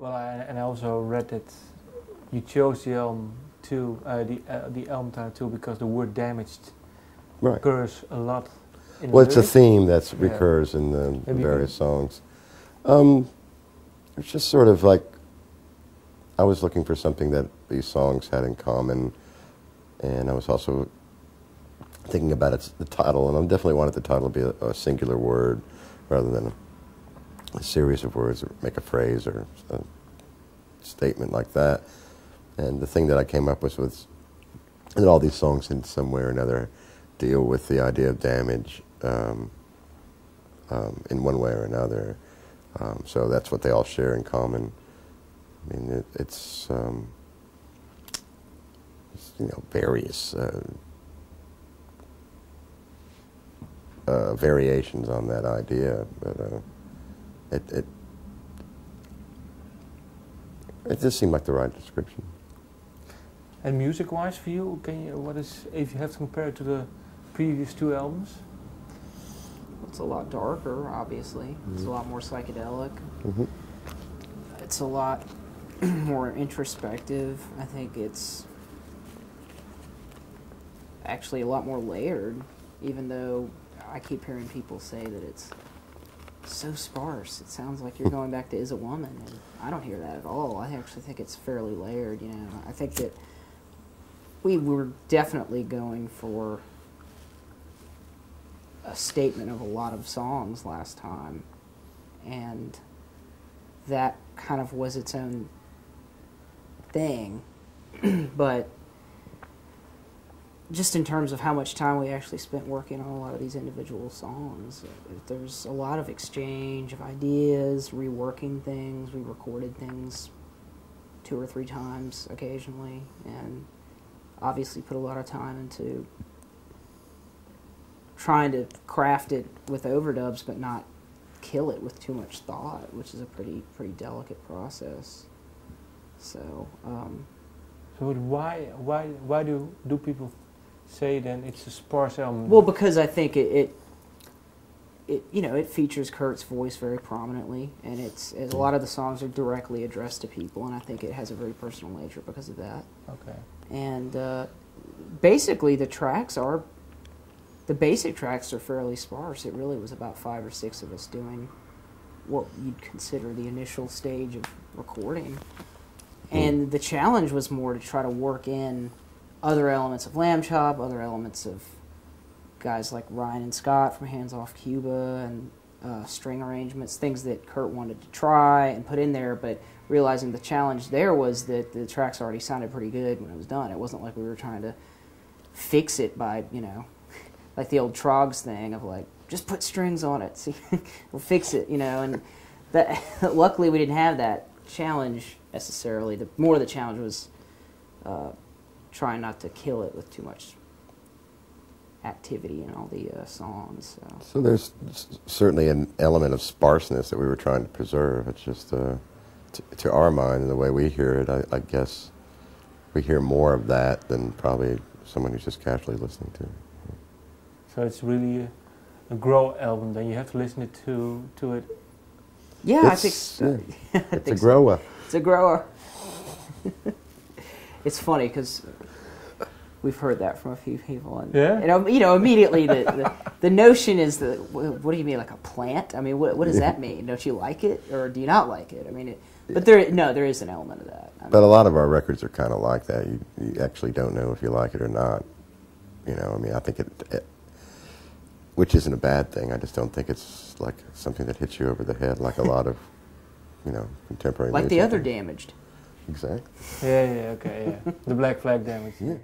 Well, and I also read that you chose the album too, the album title too, because the word "damaged" occurs a lot. In Well, the it's a lyrics. theme that recurs in the various songs. It's just sort of like I was looking for something that these songs had in common, and I was also thinking about the title, and I definitely wanted the title to be a singular word rather than a series of words that make a phrase or a statement like that. And the thing that I came up with was that all these songs in some way or another deal with the idea of damage in one way or another. So that's what they all share in common. I mean, it's you know, various variations on that idea, but it just seemed like the right description. And music-wise for you, what is, if you have to compare it to the previous two albums? It's a lot darker, obviously. It's a lot more psychedelic. It's a lot more introspective. I think it's actually a lot more layered, even though I keep hearing people say that it's so sparse. It sounds like you're going back to Is a Woman, and I don't hear that at all. I actually think it's fairly layered, you know. I think that we were definitely going for a statement of a lot of songs last time, and that kind of was its own thing. But just in terms of how much time we actually spent working on a lot of these individual songs, there's a lot of exchange of ideas, reworking things. We recorded things 2 or 3 times occasionally, and obviously put a lot of time into trying to craft it with overdubs, but not kill it with too much thought, which is a pretty delicate process. So, so why do people say then it's a sparse album? Well, because I think it you know, it features Kurt's voice very prominently, and a lot of the songs are directly addressed to people, and I think it has a very personal nature because of that. Okay. And basically, the basic tracks are fairly sparse. It really was about 5 or 6 of us doing what you'd consider the initial stage of recording. And the challenge was more to try to work in other elements of Lambchop, other elements of guys like Ryan and Scott from Hands Off Cuba, and string arrangements, things that Kurt wanted to try and put in there, but realizing the challenge there was that the tracks already sounded pretty good when it was done. It wasn't like we were trying to fix it by, you know, like the old Trogs thing of like, just put strings on it, see, we'll fix it, you know, and that, luckily we didn't have that challenge necessarily. More of the challenge was trying not to kill it with too much activity in all the songs. So there's certainly an element of sparseness that we were trying to preserve. It's just, to our mind and the way we hear it, I guess we hear more of that than probably someone who's just casually listening to it. So it's really a grow album, then you have to listen to it. Yeah, I think so. Yeah, it's a grower. It's a grower. It's funny because we've heard that from a few people, and you know, immediately the notion is that, what do you mean, like a plant? I mean, what does that mean? Don't you like it, or do you not like it? I mean, but there is an element of that. I mean, but a lot of our records are kind of like that. You actually don't know if you like it or not. You know, I mean, I think it which isn't a bad thing. I just don't think it's like something that hits you over the head like a lot of, you know, contemporary like music. the other Damaged. Exactly. Yeah, okay, yeah. The Black Flag Damage. Yeah.